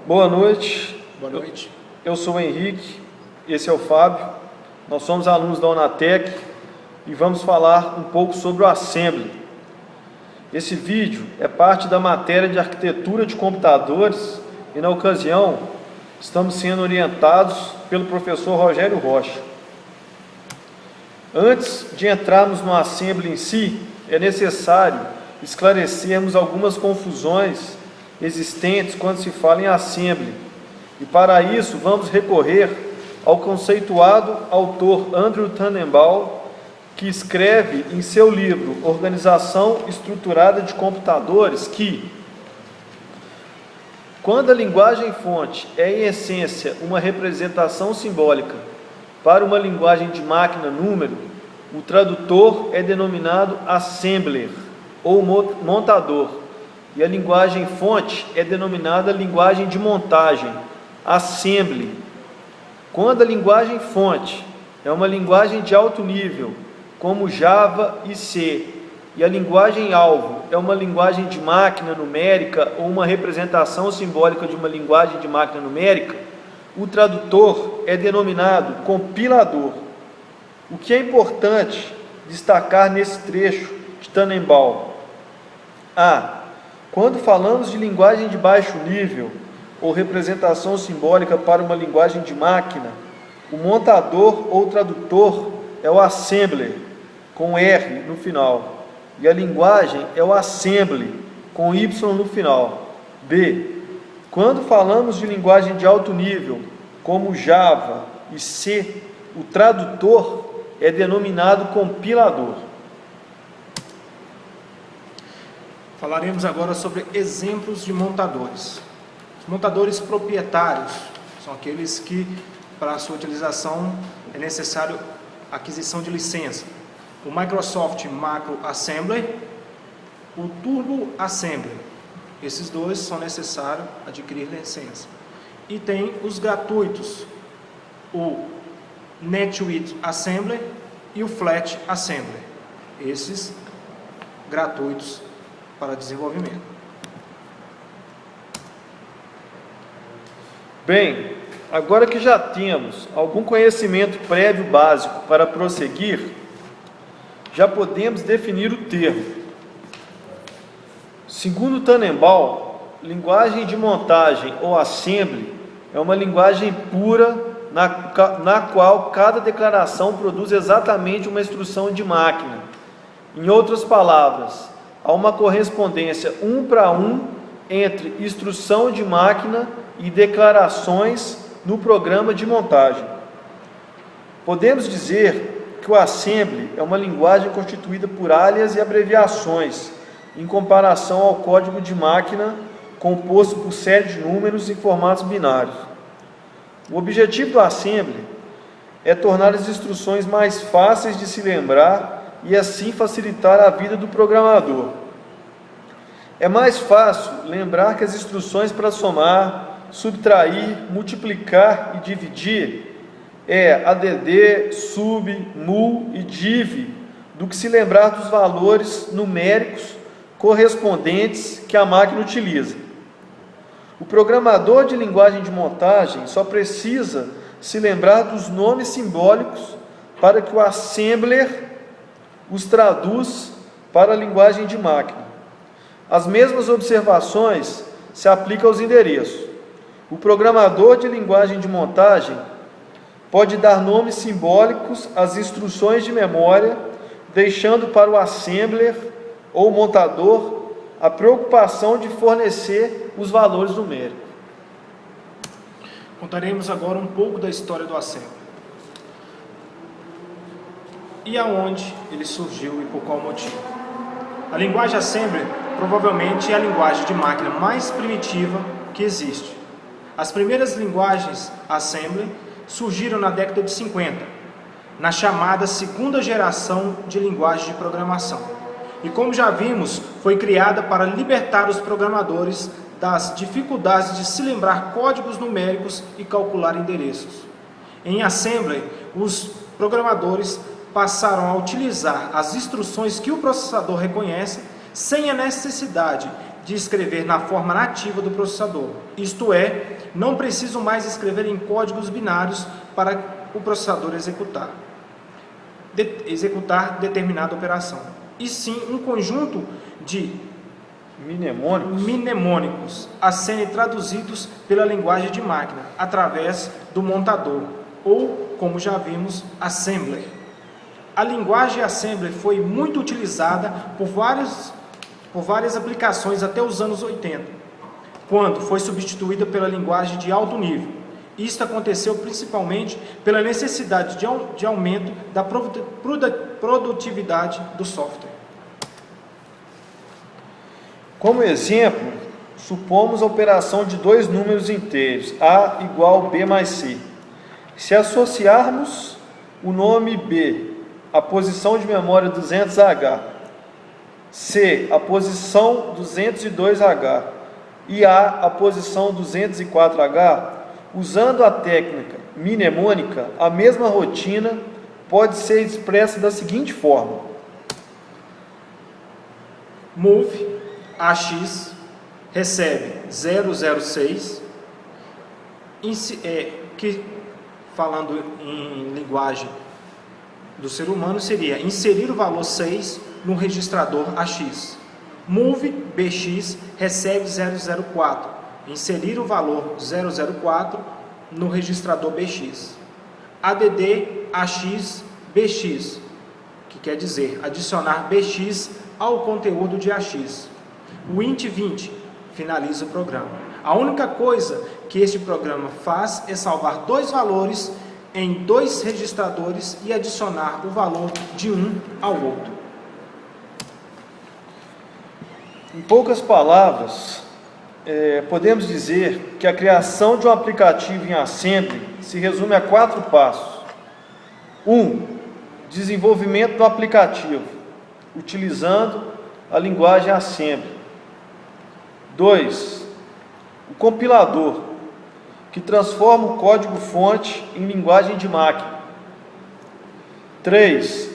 Boa noite. Boa noite. Eu sou o Henrique, esse é o Fábio. Nós somos alunos da Unatec e vamos falar um pouco sobre o Assembly. Esse vídeo é parte da matéria de Arquitetura de Computadores e, na ocasião, estamos sendo orientados pelo professor Rogério Rocha. Antes de entrarmos no Assembly em si, é necessário esclarecermos algumas confusões existentes quando se fala em Assembly. E para isso vamos recorrer ao conceituado autor Andrew Tannenbaum, que escreve em seu livro Organização Estruturada de Computadores que, quando a linguagem-fonte é em essência uma representação simbólica para uma linguagem de máquina-número, o tradutor é denominado assembler ou montador, e a linguagem-fonte é denominada linguagem de montagem, assembly. Quando a linguagem-fonte é uma linguagem de alto nível, como Java e C, e a linguagem-alvo é uma linguagem de máquina numérica ou uma representação simbólica de uma linguagem de máquina numérica, o tradutor é denominado compilador. O que é importante destacar nesse trecho de Tannenbaum? Quando falamos de linguagem de baixo nível ou representação simbólica para uma linguagem de máquina, o montador ou tradutor é o assembler, com R no final, e a linguagem é o assembly, com Y no final. Quando falamos de linguagem de alto nível, como Java e C, o tradutor é denominado compilador. Falaremos agora sobre exemplos de montadores. Os montadores proprietários são aqueles que, para a sua utilização, é necessário aquisição de licença. O Microsoft Macro Assembler, o Turbo Assembler. Esses dois são necessários adquirir licença. E tem os gratuitos, o NetWidth Assembler e o Flat Assembler. Esses gratuitos para desenvolvimento. Bem, agora que já temos algum conhecimento prévio básico para prosseguir, já podemos definir o termo. Segundo Tannenbaum, linguagem de montagem ou assembly é uma linguagem pura na qual cada declaração produz exatamente uma instrução de máquina. Em outras palavras, há uma correspondência 1 para 1 entre instrução de máquina e declarações no programa de montagem. Podemos dizer que o Assembly é uma linguagem constituída por alias e abreviações, em comparação ao código de máquina composto por série de números em formatos binários. O objetivo do Assembly é tornar as instruções mais fáceis de se lembrar e assim facilitar a vida do programador. É mais fácil lembrar que as instruções para somar, subtrair, multiplicar e dividir é add, sub, mul e div, do que se lembrar dos valores numéricos correspondentes que a máquina utiliza. O programador de linguagem de montagem só precisa se lembrar dos nomes simbólicos para que o assembler os traduz para a linguagem de máquina. As mesmas observações se aplicam aos endereços. O programador de linguagem de montagem pode dar nomes simbólicos às instruções de memória, deixando para o assembler ou montador a preocupação de fornecer os valores numéricos. Contaremos agora um pouco da história do Assembly. E aonde ele surgiu e por qual motivo. A linguagem Assembly provavelmente é a linguagem de máquina mais primitiva que existe. As primeiras linguagens Assembly surgiram na década de 50, na chamada segunda geração de linguagem de programação. E como já vimos, foi criada para libertar os programadores das dificuldades de se lembrar códigos numéricos e calcular endereços. Em Assembly, os programadores passaram a utilizar as instruções que o processador reconhece sem a necessidade de escrever na forma nativa do processador. Isto é, não preciso mais escrever em códigos binários para o processador executar determinada operação. E sim um conjunto de mnemônicos a serem traduzidos pela linguagem de máquina, através do montador, ou, como já vimos, assembler. A linguagem assembler foi muito utilizada por várias aplicações até os anos 80, quando foi substituída pela linguagem de alto nível. Isto aconteceu principalmente pela necessidade de aumento da produtividade do software. Como exemplo, supomos a operação de dois números inteiros, A igual B mais C. Se associarmos o nome B à posição de memória 200H, C à posição 202H e A à posição 204H, usando a técnica mnemônica, a mesma rotina pode ser expressa da seguinte forma: move AX recebe 006, que falando em linguagem do ser humano seria inserir o valor 6 no registrador AX. Move BX recebe 004, inserir o valor 004 no registrador BX. ADD AX BX, que quer dizer adicionar BX ao conteúdo de AX. O int20 finaliza o programa. A única coisa que este programa faz é salvar dois valores em dois registradores e adicionar o valor de um ao outro. Em poucas palavras, podemos dizer que a criação de um aplicativo em Assembly se resume a 4 passos. 1. Desenvolvimento do aplicativo, utilizando a linguagem Assembly. 2. O compilador, que transforma o código-fonte em linguagem de máquina. 3.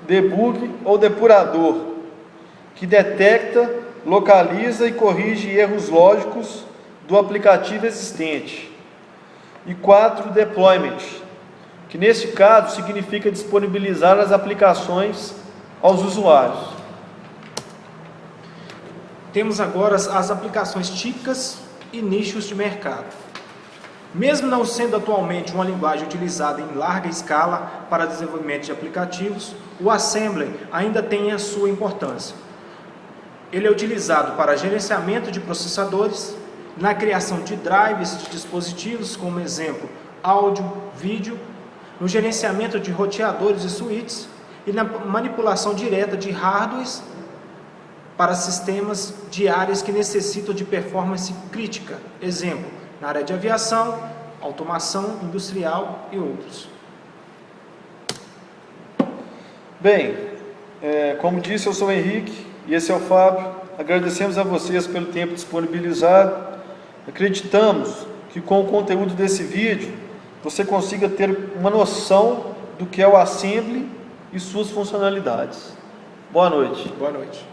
Debug ou depurador, que detecta, localiza e corrige erros lógicos do aplicativo existente. E 4. Deployment, que neste caso significa disponibilizar as aplicações aos usuários. Temos agora as aplicações típicas e nichos de mercado. Mesmo não sendo atualmente uma linguagem utilizada em larga escala para desenvolvimento de aplicativos, o Assembler ainda tem a sua importância. Ele é utilizado para gerenciamento de processadores, na criação de drivers de dispositivos, como exemplo, áudio, vídeo, no gerenciamento de roteadores e switches e na manipulação direta de hardwares para sistemas de áreas que necessitam de performance crítica, exemplo, na área de aviação, automação industrial e outros. Bem, como disse, eu sou o Henrique e esse é o Fábio. Agradecemos a vocês pelo tempo disponibilizado. Acreditamos que com o conteúdo desse vídeo você consiga ter uma noção do que é o Assembly e suas funcionalidades. Boa noite. Boa noite.